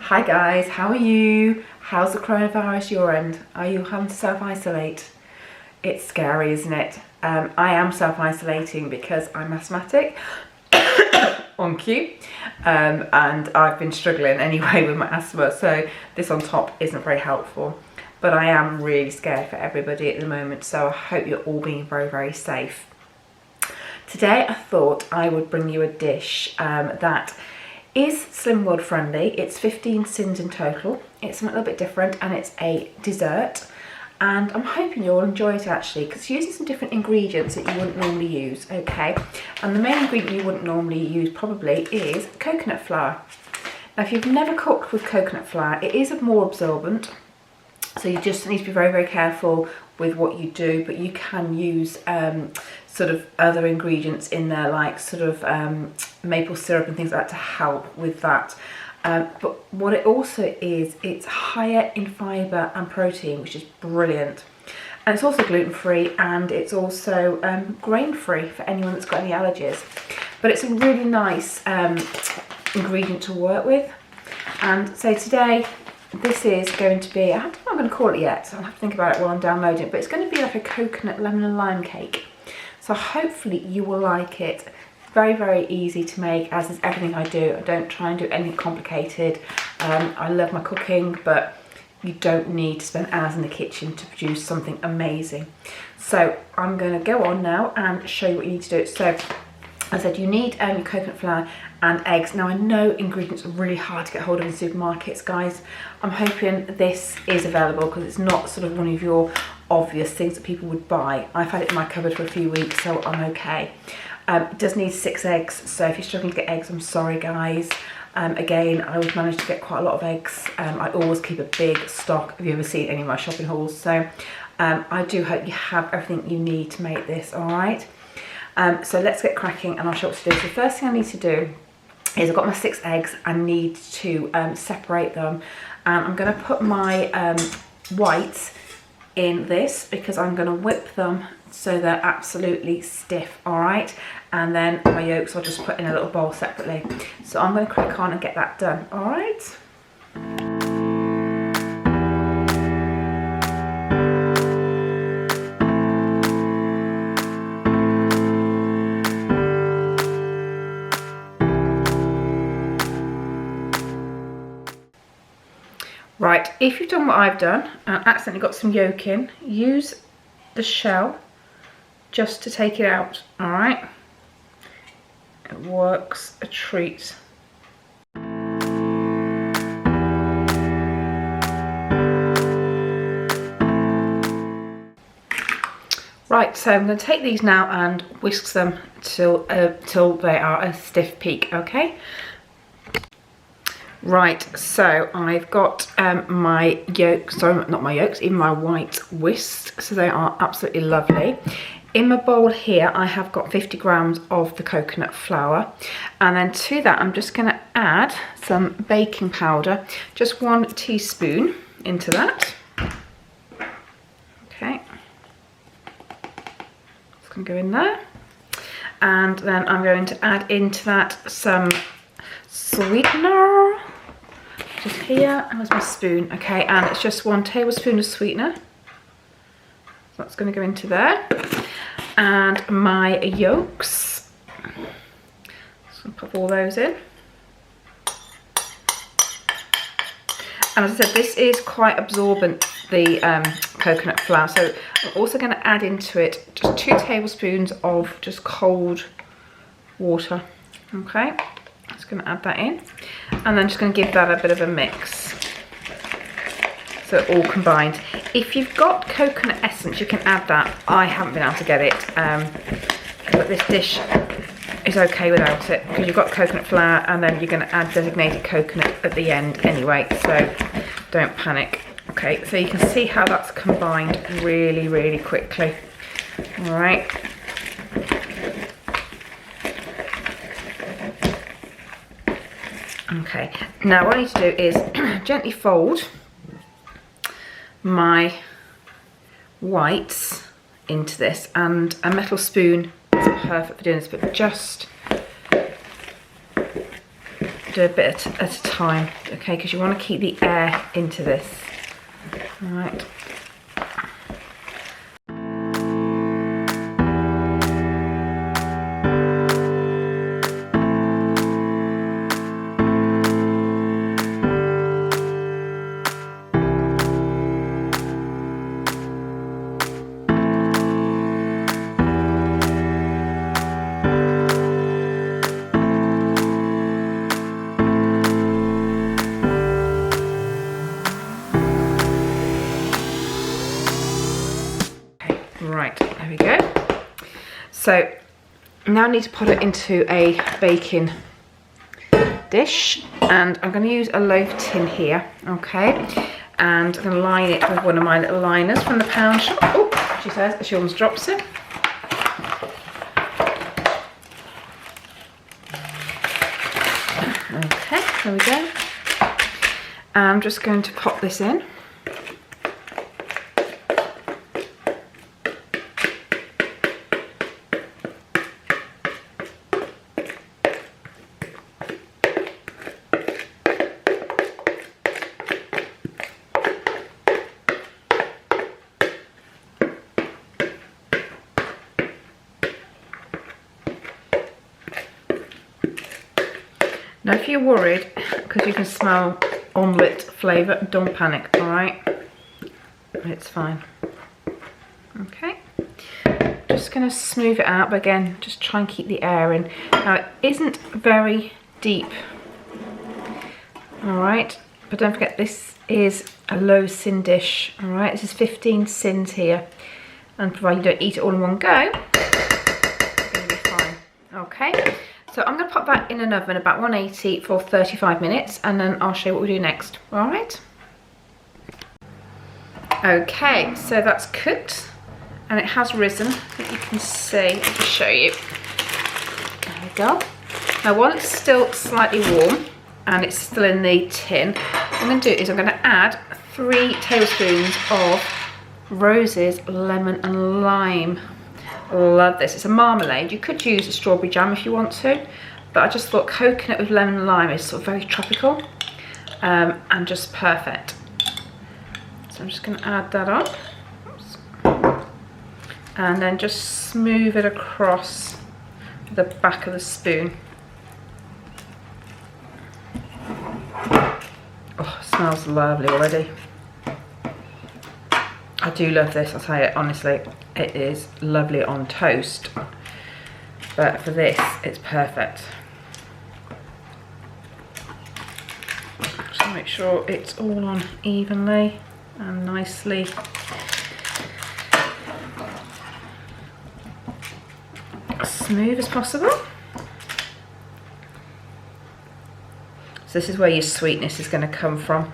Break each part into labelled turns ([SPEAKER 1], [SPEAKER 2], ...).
[SPEAKER 1] Hi guys, how are you? How's the coronavirus your end? Are you having to self-isolate? It's scary, isn't it? I am self-isolating because I'm asthmatic on cue, and I've been struggling anyway with my asthma, so this on top isn't very helpful. But I am really scared for everybody at the moment, so I hope you're all being very, very safe. Today I thought I would bring you a dish that is Slim World friendly. It's 15 syns in total. It's something a little bit different, and it's a dessert. And I'm hoping you'll enjoy it actually, because it's using some different ingredients that you wouldn't normally use, okay? And the main ingredient you wouldn't normally use probably is coconut flour. Now if you've never cooked with coconut flour, it is more absorbent, so you just need to be very, very careful with what you do, but you can use sort of other ingredients in there, like sort of maple syrup and things like that to help with that. But what it also is, it's higher in fibre and protein, which is brilliant. And it's also gluten-free, and it's also grain-free for anyone that's got any allergies. But it's a really nice ingredient to work with. And so today, this is going to be, I don't know what I'm going to call it yet, I'll have to think about it while I'm downloading it, but it's going to be like a coconut lemon and lime cake. So hopefully you will like it. Very, very easy to make, as is everything I do. I don't try and do anything complicated. I love my cooking, but you don't need to spend hours in the kitchen to produce something amazing. So I'm going to go on now and show you what you need to do. So as I said, you need your coconut flour and eggs. Now I know ingredients are really hard to get hold of in supermarkets, guys. I'm hoping this is available because it's not sort of one of your obvious things that people would buy. I've had it in my cupboard for a few weeks, so I'm okay. It does need 6 eggs, so if you're struggling to get eggs, I'm sorry guys. Again, I always manage to get quite a lot of eggs. I always keep a big stock. Have you ever seen any of my shopping hauls? So I do hope you have everything you need to make this, all right? So let's get cracking and I'll show you what to do. So the first thing I need to do is I've got my 6 eggs. I need to separate them. And I'm going to put my whites in this because I'm going to whip them so they're absolutely stiff, all right? And then my yolks I'll just put in a little bowl separately. So I'm going to crack on and get that done, all right? Right, if you've done what I've done and accidentally got some yolk in, use the shell just to take it out, all right? It works a treat. Right, so I'm going to take these now and whisk them till they are a stiff peak, okay? Right, so I've got my yolks, sorry, not my yolks, even my whites whisked, so they are absolutely lovely. In my bowl here, I have got 50 grams of the coconut flour, and then to that, I'm just going to add some baking powder, just 1 teaspoon into that. Okay, it's going to go in there, and then I'm going to add into that some sweetener. Just here, and there's my spoon, okay, and it's just 1 tablespoon of sweetener. So that's going to go into there. And my yolks. So I'll pop all those in. And as I said, this is quite absorbent, the coconut flour. So I'm also going to add into it just 2 tablespoons of just cold water, okay. Just going to add that in, and then just going to give that a bit of a mix so it all combined. If you've got coconut essence, you can add that. I haven't been able to get it, but this dish is okay without it because you've got coconut flour and then you're going to add designated coconut at the end anyway, so don't panic. Okay, so you can see how that's combined really, really quickly. All right. Okay, now what I need to do is gently fold my whites into this, and a metal spoon is perfect for doing this, but just do a bit at a time, okay, because you want to keep the air into this. All right. Right, there we go. So now I need to put it into a baking dish, and I'm going to use a loaf tin here, okay, and I'm going to line it with one of my little liners from the pound shop. Oh, she says, she almost drops it. Okay, there we go. I'm just going to pop this in. Now if you're worried, because you can smell omelette flavour, don't panic, alright? It's fine. Okay. Just going to smooth it out, but again, just try and keep the air in. Now it isn't very deep, alright? But don't forget, this is a low syn dish, alright? This is 15 syns here. And provided you don't eat it all in one go, it's going to be fine. Okay. So I'm going to pop that in an oven about 180 for 35 minutes, and then I'll show you what we do next. All right. Okay, so that's cooked and it has risen. I think you can see. I'll just show you. There we go. Now while it's still slightly warm and it's still in the tin, what I'm going to do is I'm going to add 3 tablespoons of Rose's lemon and lime. Love this. It's a marmalade. You could use a strawberry jam if you want to, but I just thought coconut with lemon and lime is sort of very tropical and just perfect. So I'm just going to add that on. Oops. And then just smooth it across the back of the spoon. Oh, it smells lovely already. I do love this, I'll tell you honestly. It is lovely on toast, but for this, it's perfect. Just make sure it's all on evenly and nicely. Smooth as possible. So this is where your sweetness is going to come from.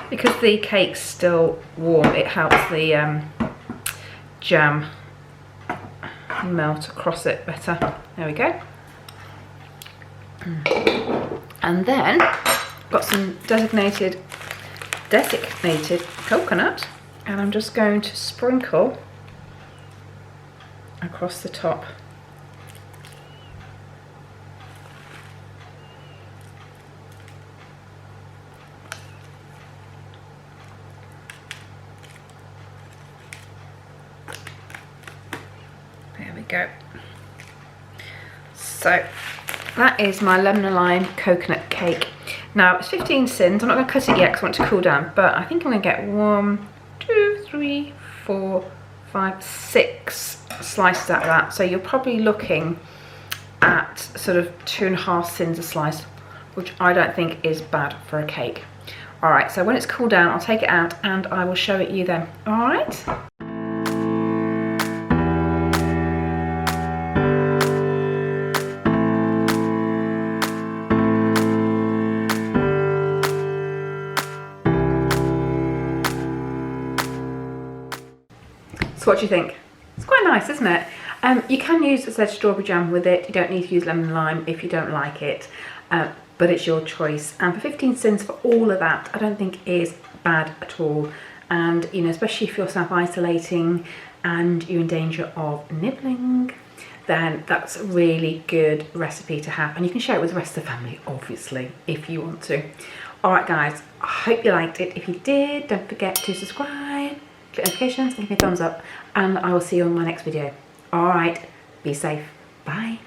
[SPEAKER 1] Because the cake's still warm, it helps the jam melt across it better. There we go. And then got some designated coconut, and I'm just going to sprinkle across the top. There we go. So that is my lemon and lime coconut cake. Now it's 15 syns. I'm not going to cut it yet because I want it to cool down, but I think I'm going to get 1, 2, 3, 4, 5, 6 slices out of that. So you're probably looking at sort of 2.5 syns a slice, which I don't think is bad for a cake. Alright, so when it's cooled down, I'll take it out and I will show it you then. Alright? So what do you think? It's quite nice, isn't it? You can use, as I said, strawberry jam with it. You don't need to use lemon and lime if you don't like it, but it's your choice. And for 15 syns for all of that, I don't think is bad at all. And you know, especially if you're self-isolating and you're in danger of nibbling, then that's a really good recipe to have, and you can share it with the rest of the family, obviously, if you want to. Alright guys, I hope you liked it. If you did, don't forget to subscribe, click notifications, and give me a thumbs up, and I will see you on my next video. Alright, be safe. Bye.